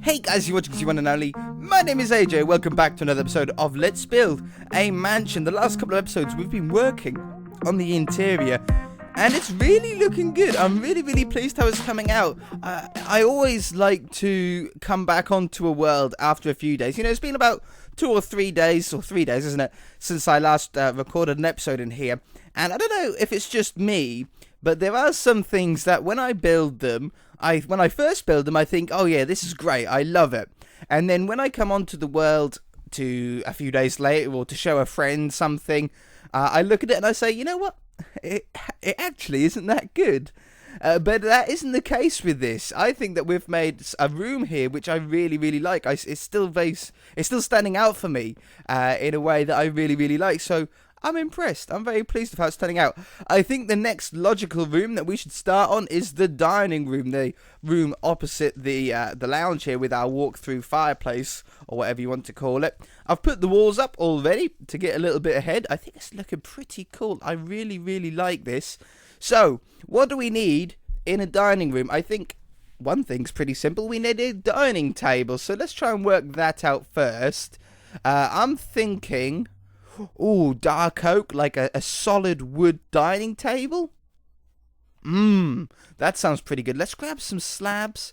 Hey guys, you're watching one and only. My name is AJ. Welcome back to another episode of Let's Build a Mansion. The last couple of episodes we've been working on the interior and it's really looking good. I'm really pleased how it's coming out. I always like to come back onto a world after a few days. You know, it's been about 2 or 3 days, or 3 days, isn't it, since I last recorded an episode in here. And I don't know if it's just me, but there are some things that when I build them, when I first build them, I think, oh yeah, this is great, I love it. And then when I come onto the world to a few days later, or to show a friend something, I look at it and I say, you know what, it actually isn't that good. But that isn't the case with this. I think that we've made a room here which I really like. It's still standing out for me in a way that I really like. So I'm impressed. I'm very pleased with how it's turning out. I think the next logical room that we should start on is the dining room, the room opposite the lounge here with our walk-through fireplace, or whatever you want to call it. I've put the walls up already to get a little bit ahead. I think it's looking pretty cool. I really like this. So, what do we need in a dining room? I think one thing's pretty simple. We need a dining table. So let's try and work that out first. I'm thinking, dark oak, like a solid wood dining table. That sounds pretty good. Let's grab some slabs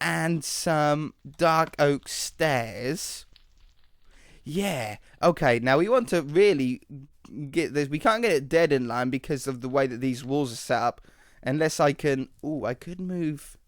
and some dark oak stairs. Yeah. Okay, now we want to really get this. We can't get it dead in line because of the way that these walls are set up. Unless I can... I could move...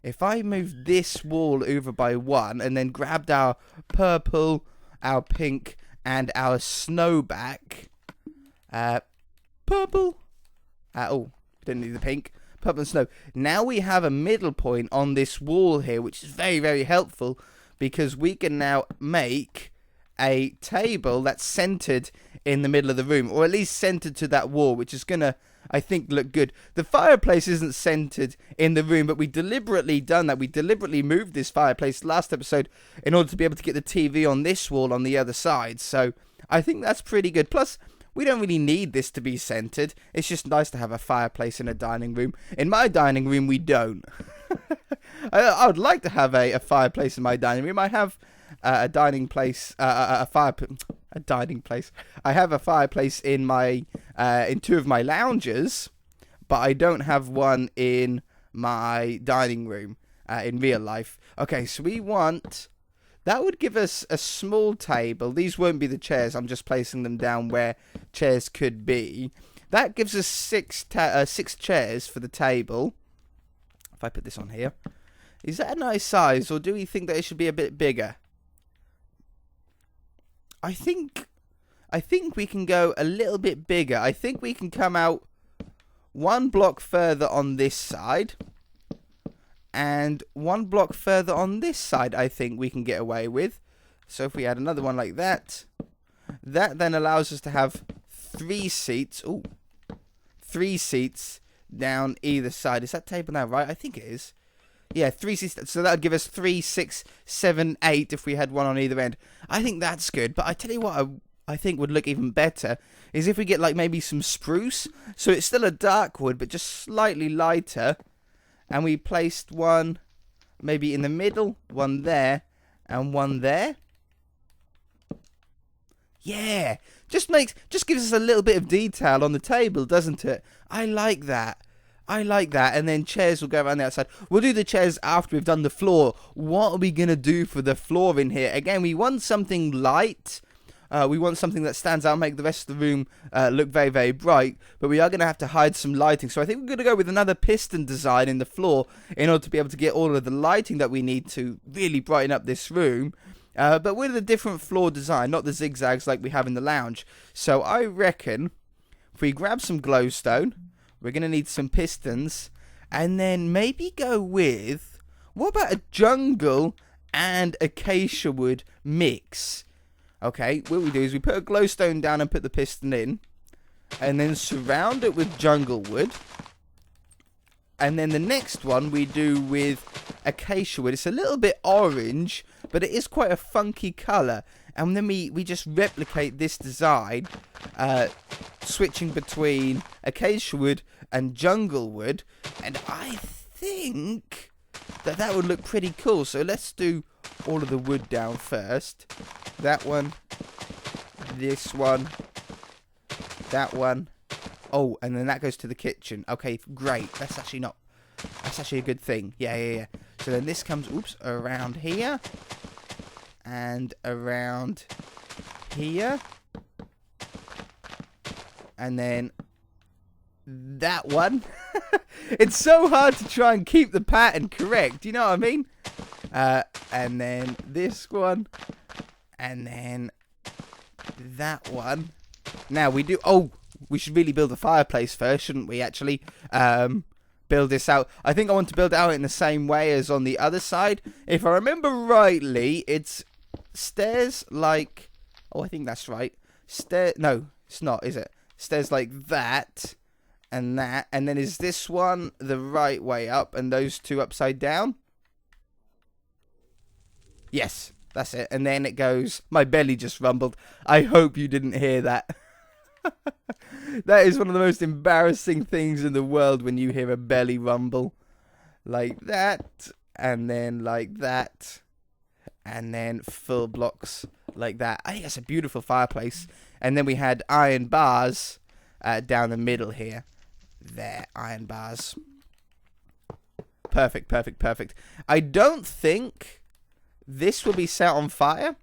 If I move this wall over by one and then grabbed our purple, our pink, and our snow back. Purple. Didn't need the pink. Purple and snow. Now we have a middle point on this wall here, which is very helpful, because we can now make a table that's centered in the middle of the room, or at least centered to that wall, which is gonna, I think, look good. The fireplace isn't centered in the room, but we deliberately done that. We deliberately moved this fireplace last episode in order to be able to get the TV on this wall on the other side. So I think that's pretty good. Plus, we don't really need this to be centered. It's just nice to have a fireplace in a dining room. In my dining room, we don't. I would like to have a fireplace in my dining room. I have a dining place, a dining place. I have a fireplace in my in 2 of my lounges, but I don't have one in my dining room in real life. Okay, so we want... That would give us a small table. These won't be the chairs. I'm just placing them down where chairs could be. That gives us 6 chairs for the table. If I put this on here. Is that a nice size, or do we think that it should be a bit bigger? I think we can go a little bit bigger. I think we can come out 1 block further on this side. And 1 block further on this side, I think we can get away with. So if we add another one like that, that then allows us to have 3 seats. 3 seats down either side. Is that table now right? I think it is. Yeah, 3 seats. So that would give us 3, 6, 7, 8 if we had one on either end. I think that's good. But I tell you what, I think would look even better is if we get like maybe some spruce. So it's still a dark wood, but just slightly lighter. And we placed one maybe in the middle, one there, and one there. Yeah, just gives us a little bit of detail on the table, doesn't it? I like that. And then chairs will go around the outside. We'll do the chairs after we've done the floor. What are we going to do for the floor in here? Again, we want something light. We want something that stands out, make the rest of the room look very bright. But we are going to have to hide some lighting. So I think we're going to go with another piston design in the floor in order to be able to get all of the lighting that we need to really brighten up this room. But with a different floor design, not the zigzags like we have in the lounge. So I reckon if we grab some glowstone, we're going to need some pistons. And then maybe go with, what about a jungle and acacia wood mix? Okay, what we do is we put a glowstone down and put the piston in. And then surround it with jungle wood. And then the next one we do with acacia wood. It's a little bit orange, but it is quite a funky colour. And then we just replicate this design, switching between acacia wood and jungle wood. And I think that would look pretty cool. So let's do all of the wood down first. That one, this one, that one. Oh, and then that goes to the kitchen. Okay, great. That's actually a good thing. Yeah. So then this comes, around here. And around here. And then that one. It's so hard to try and keep the pattern correct. Do you know what I mean? And then this one. And then that one. Now we do... Oh, we should really build a fireplace first, shouldn't we, actually? Build this out. I think I want to build it out in the same way as on the other side. If I remember rightly, it's stairs like... Oh, I think that's right. No, it's not, is it? Stairs like that and that. And then is this one the right way up and those two upside down? Yes, that's it. And then it goes... My belly just rumbled. I hope you didn't hear that. That is one of the most embarrassing things in the world when you hear a belly rumble. Like that, and then like that, and then full blocks like that. I think that's a beautiful fireplace. And then we had iron bars down the middle here. There, iron bars. Perfect. I don't think this will be set on fire.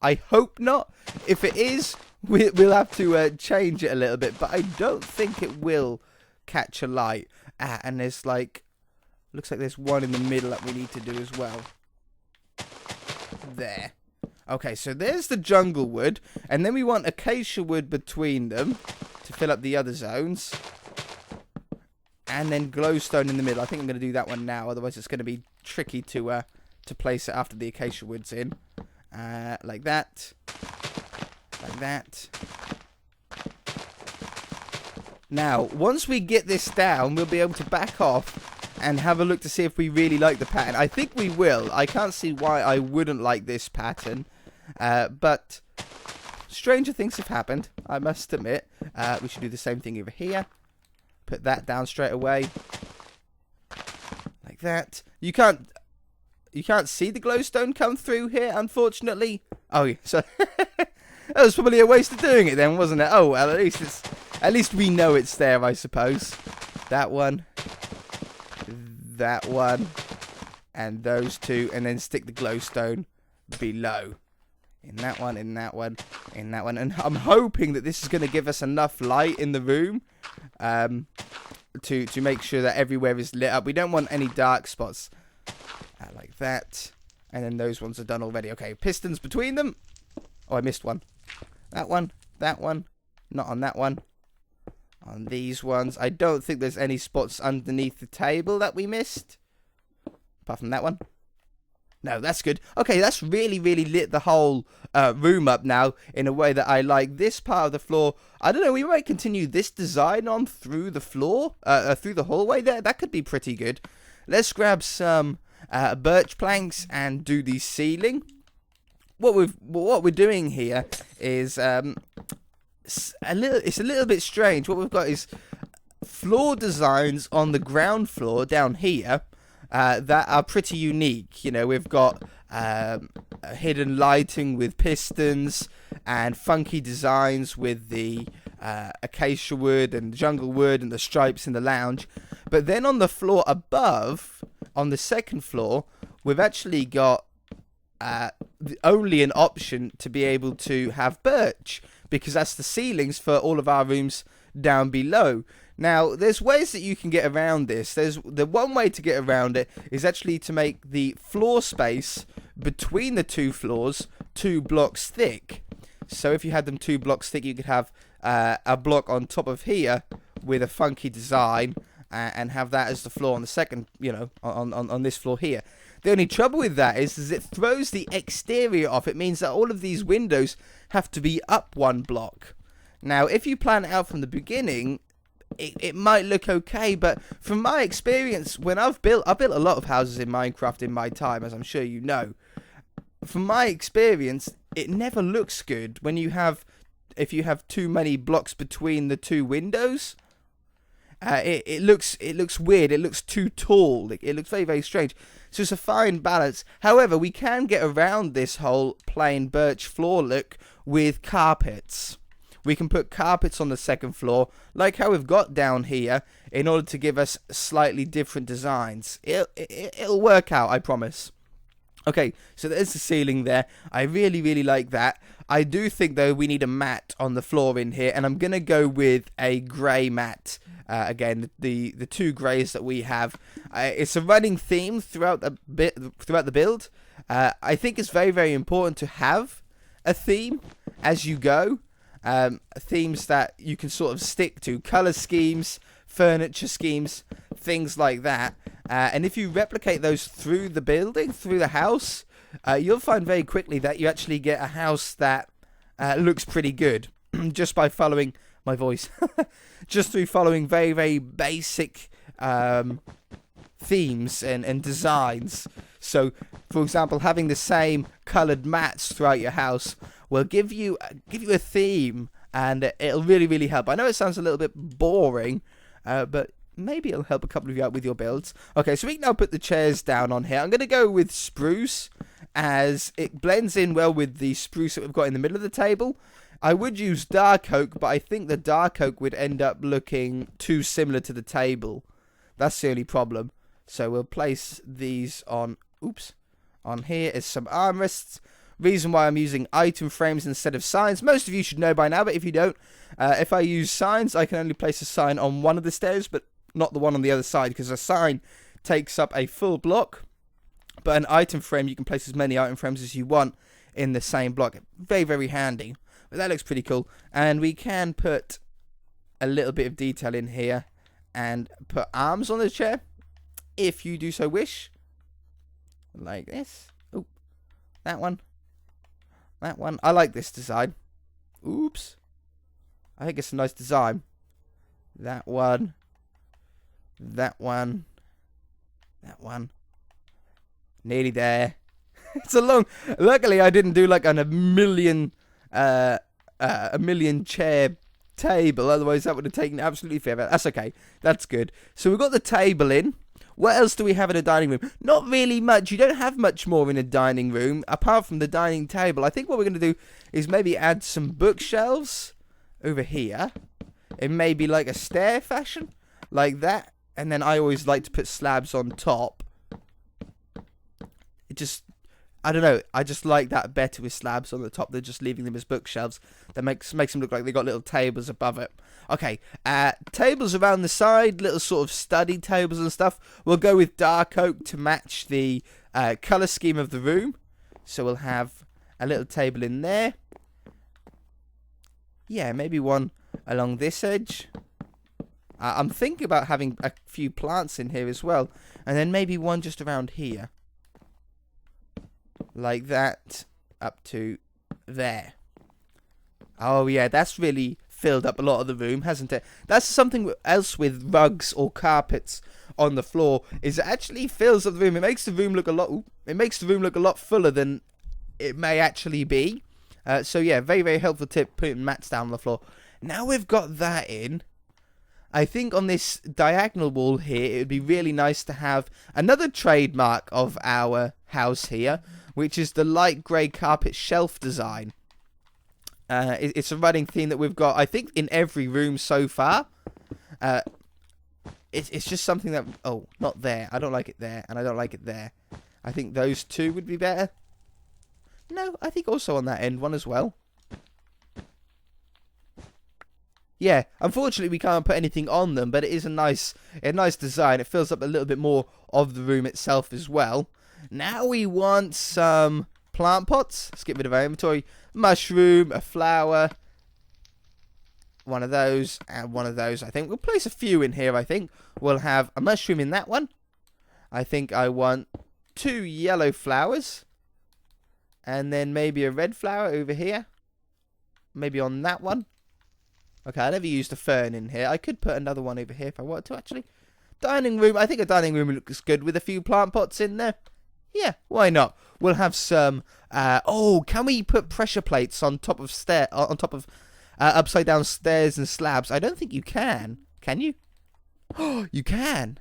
I hope not. If it is... We'll have to change it a little bit, but I don't think it will catch a light. And there's like, looks like there's one in the middle that we need to do as well. There. Okay, so there's the jungle wood, and then we want acacia wood between them to fill up the other zones. And then glowstone in the middle. I think I'm going to do that one now, otherwise it's going to be tricky to place it after the acacia wood's in. Like that. Like that. Now, once we get this down, we'll be able to back off and have a look to see if we really like the pattern. I think we will. I can't see why I wouldn't like this pattern. But stranger things have happened, I must admit. We should do the same thing over here. Put that down straight away. Like that. You can't see the glowstone come through here, unfortunately. Oh, so... That was probably a waste of doing it then, wasn't it? Oh, well, at least we know it's there, I suppose. That one. That one. And those two. And then stick the glowstone below. In that one, in that one, in that one. And I'm hoping that this is going to give us enough light in the room to make sure that everywhere is lit up. We don't want any dark spots. Like that. And then those ones are done already. Okay, pistons between them. Oh, I missed one. That one, not on that one. On these ones, I don't think there's any spots underneath the table that we missed. Apart from that one. No, that's good. Okay, that's really lit the whole room up now in a way that I like. This part of the floor, I don't know, we might continue this design on through the floor, through the hallway there. That could be pretty good. Let's grab some birch planks and do the ceiling. What we're doing here is it's a little bit strange. What we've got is floor designs on the ground floor down here that are pretty unique. You know, we've got hidden lighting with pistons and funky designs with the acacia wood and jungle wood and the stripes in the lounge. But then on the floor above, on the second floor, we've actually got only an option to be able to have birch, because that's the ceilings for all of our rooms down below. Now, there's ways that you can get around this. There's the one way to get around it is actually to make the floor space between the two floors 2 blocks thick. So if you had them 2 blocks thick, you could have a block on top of here with a funky design and have that as the floor on the second, you know, on this floor here. The only trouble with that is it throws the exterior off. It means that all of these windows have to be up 1 block. Now, if you plan it out from the beginning, it might look okay, but from my experience, when I've built a lot of houses in Minecraft in my time, as I'm sure you know. From my experience, it never looks good when if you have too many blocks between the 2 windows. it looks weird. It looks too tall. It looks very, very strange. So it's a fine balance. However, we can get around this whole plain birch floor look with carpets. We can put carpets on the second floor, like how we've got down here, in order to give us slightly different designs. It'll work out, I promise. Okay, so there's the ceiling there. I really, really like that. I do think, though, we need a mat on the floor in here, and I'm going to go with a grey mat. Again, the two greys that we have. It's a running theme throughout the build. I think it's very, very important to have a theme as you go. Themes that you can sort of stick to. Colour schemes, furniture schemes, things like that. And if you replicate those through the building, through the house, you'll find very quickly that you actually get a house that looks pretty good. Just by following my voice. Just through following very, very basic themes and designs. So, for example, having the same coloured mats throughout your house will give you a theme, and it'll really, really help. I know it sounds a little bit boring, but maybe it'll help a couple of you out with your builds. Okay, so we can now put the chairs down on here. I'm going to go with spruce, as it blends in well with the spruce that we've got in the middle of the table. I would use dark oak, but I think the dark oak would end up looking too similar to the table. That's the only problem. So we'll place these on, on here is some armrests. Reason why I'm using item frames instead of signs. Most of you should know by now, but if you don't, if I use signs, I can only place a sign on one of the stairs, but not the one on the other side, because a sign takes up a full block. But an item frame, you can place as many item frames as you want in the same block. Very, very handy. But that looks pretty cool. And we can put a little bit of detail in here and put arms on the chair, if you do so wish. Like this. Oh, that one. That one. I like this design. Oops. I think it's a nice design. That one. That one. That one. Nearly there. It's a long... Luckily, I didn't do like a million chair table. Otherwise, that would have taken absolutely forever. That's okay. That's good. So we've got the table in. What else do we have in a dining room? Not really much. You don't have much more in a dining room, apart from the dining table. I think what we're going to do is maybe add some bookshelves over here. It may be like a stair fashion, like that. And then I always like to put slabs on top. It just... I don't know, I just like that better with slabs on the top than just leaving them as bookshelves. That makes them look like they've got little tables above it. Okay, tables around the side, little sort of study tables and stuff. We'll go with dark oak to match the colour scheme of the room. So we'll have a little table in there. Yeah, maybe one along this edge. I'm thinking about having a few plants in here as well. And then maybe one just around here. Like that, up to there. Oh yeah, that's really filled up a lot of the room, hasn't it? That's something else with rugs or carpets on the floor, is it actually fills up the room. It makes the room look a lot fuller than it may actually be. So yeah, very, very helpful tip, putting mats down on the floor. Now we've got that in, I think on this diagonal wall here, it would be really nice to have another trademark of our house here, which is the light grey carpet shelf design. It's a running theme that we've got, I think, in every room so far. It's just something that... Oh, not there. I don't like it there, and I don't like it there. I think those two would be better. No, I think also on that end one as well. Yeah, unfortunately we can't put anything on them, but it is a nice design. It fills up a little bit more of the room itself as well. Now we want some plant pots. Let's get rid of our inventory. Mushroom, a flower, one of those, and one of those. I think we'll place a few in here. I think we'll have a mushroom in that one. I think I want 2 yellow flowers, and then maybe a red flower over here. Maybe on that one. Okay, I never used a fern in here. I could put another one over here if I wanted to, actually. Dining room. I think a dining room looks good with a few plant pots in there. Yeah, why not? We'll have some... oh, can we put pressure plates on top of upside down stairs and slabs? I don't think you can. Can you? Oh, you can.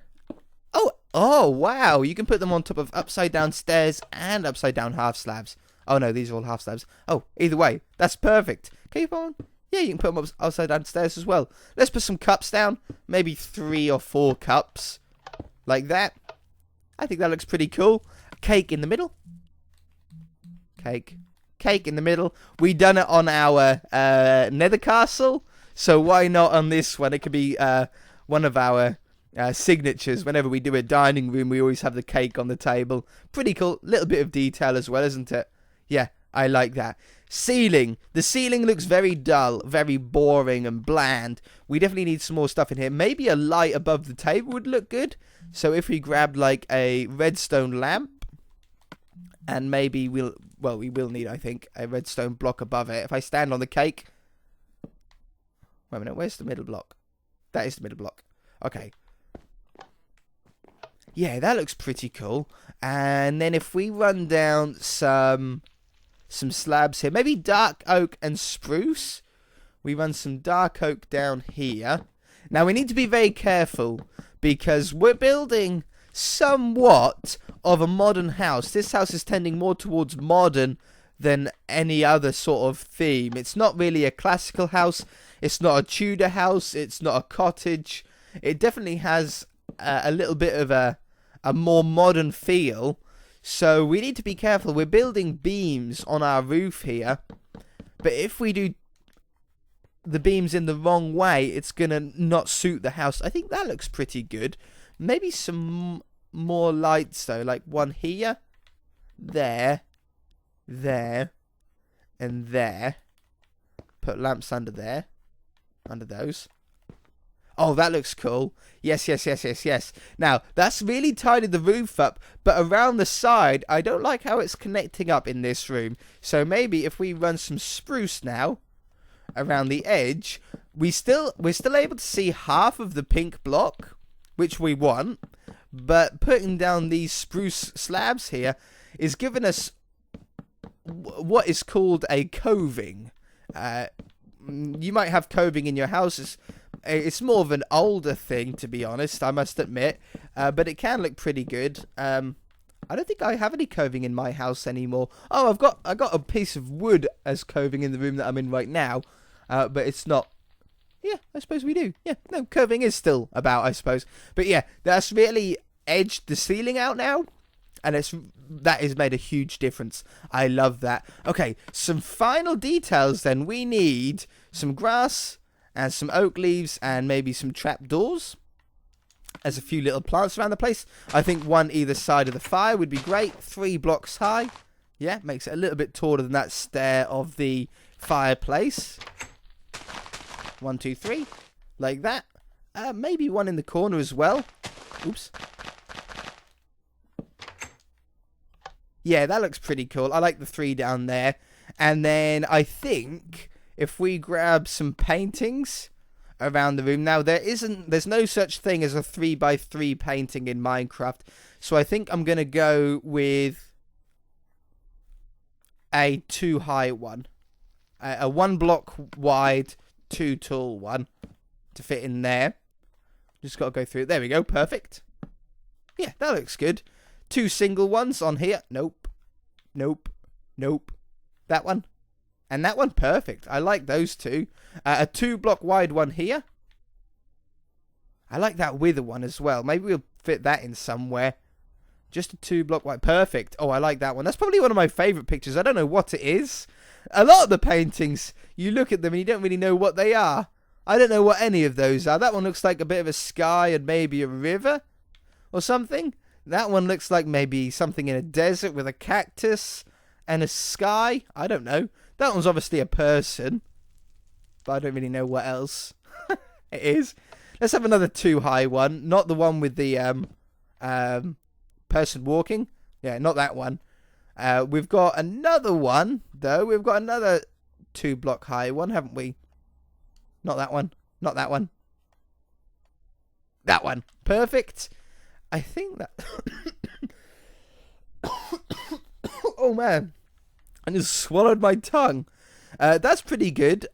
Oh, wow. You can put them on top of upside down stairs and upside down half slabs. Oh, no, these are all half slabs. Oh, either way, that's perfect. Can you put on? Yeah, you can put them upside down stairs as well. Let's put some cups down. Maybe 3 or 4 cups. Like that. I think that looks pretty cool. Cake in the middle. Cake in the middle. We done it on our nether castle. So why not on this one? It could be one of our signatures. Whenever we do a dining room, we always have the cake on the table. Pretty cool. Little bit of detail as well, isn't it? Yeah, I like that. Ceiling. The ceiling looks very dull, very boring and bland. We definitely need some more stuff in here. Maybe a light above the table would look good. So if we grabbed like a redstone lamp, and maybe we will need, I think, a redstone block above it. If I stand on the cake. Wait a minute, where's the middle block? That is the middle block. Okay. Yeah, that looks pretty cool. And then if we run down some slabs here, maybe dark oak and spruce. We run some dark oak down here. Now we need to be very careful because we're building somewhat of a modern house. This house is tending more towards modern than any other sort of theme. It's not really a classical house. It's not a Tudor house. It's not a cottage. It definitely has a little bit of a more modern feel. So we need to be careful. We're building beams on our roof here. But if we do the beams in the wrong way, it's going to not suit the house. I think that looks pretty good. Maybe some more lights though. Like one here. There. There. And there. Put lamps under there. Under those. Oh, that looks cool. Yes. Now, that's really tidied the roof up, but around the side, I don't like how it's connecting up in this room. So maybe if we run some spruce now around the edge, we're still able to see half of the pink block, which we want, but putting down these spruce slabs here is giving us what is called a coving. You might have coving in your houses. It's more of an older thing, to be honest, I must admit. But it can look pretty good. I don't think I have any coving in my house anymore. Oh, I got a piece of wood as coving in the room that I'm in right now. But it's not. Yeah, I suppose we do. Yeah, no, coving is still about, I suppose. But yeah, that's really edged the ceiling out now. And that has made a huge difference. I love that. Okay, some final details then. We need some grass and some oak leaves and maybe some trapdoors. There's a few little plants around the place. I think one either side of the fire would be great. 3 blocks high. Yeah, makes it a little bit taller than that stair of the fireplace. 1, 2, 3. Like that. Maybe one in the corner as well. Oops. Yeah, that looks pretty cool. I like the 3 down there. And then I think if we grab some paintings around the room. Now, there's no such thing as a 3x3 painting in Minecraft. So I think I'm going to go with a 2 high one. A 1 block wide, 2 tall one to fit in there. Just got to go through it. There we go. Perfect. Yeah, that looks good. 2 single ones on here. Nope. That one. And that one. Perfect. I like those 2. A 2 block wide one here. I like that wither one as well. Maybe we'll fit that in somewhere. Just a 2 block wide. Perfect. Oh, I like that one. That's probably one of my favourite pictures. I don't know what it is. A lot of the paintings, you look at them and you don't really know what they are. I don't know what any of those are. That one looks like a bit of a sky and maybe a river or something. That one looks like maybe something in a desert with a cactus and a sky. I don't know. That one's obviously a person. But I don't really know what else it is. Let's have another 2 high one. Not the one with the person walking. Yeah, not that one. We've got another one, though. We've got another 2 block high one, haven't we? Not that one. Not that one. That one. Perfect. I think that... Oh, man. I just swallowed my tongue. That's pretty good.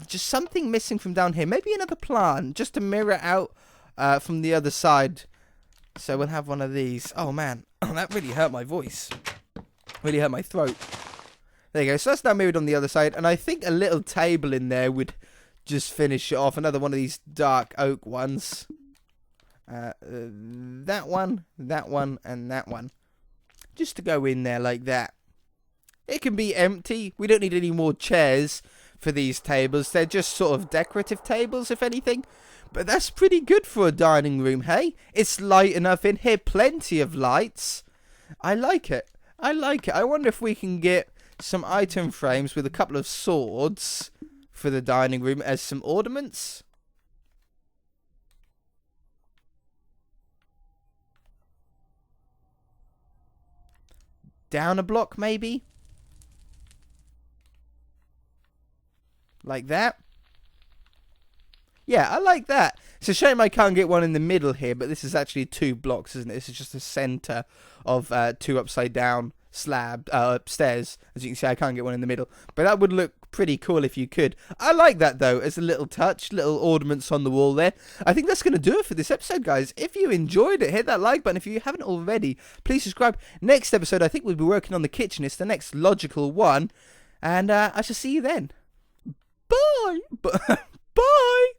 Just something missing from down here. Maybe another plant, just to mirror out from the other side. So we'll have one of these. Oh man, that really hurt my voice. Really hurt my throat. There you go. So that's now mirrored on the other side. And I think a little table in there would just finish it off. Another one of these dark oak ones. That one, and that one. Just to go in there like that. It can be empty. We don't need any more chairs for these tables. They're just sort of decorative tables, if anything. But that's pretty good for a dining room, hey? It's light enough in here. Plenty of lights. I like it. I like it. I wonder if we can get some item frames with a couple of swords for the dining room as some ornaments. Down a block, maybe? Like that? Yeah, I like that. It's a shame I can't get one in the middle here, but this is actually 2 blocks, isn't it? This is just the center of 2 upside down stairs. As you can see, I can't get one in the middle. But that would look pretty cool if you could. I like that, though, as a little touch, little ornaments on the wall there. I think that's going to do it for this episode, guys. If you enjoyed it, hit that like button. If you haven't already, please subscribe. Next episode, I think we'll be working on the kitchen. It's the next logical one. And I shall see you then. Bye! Bye!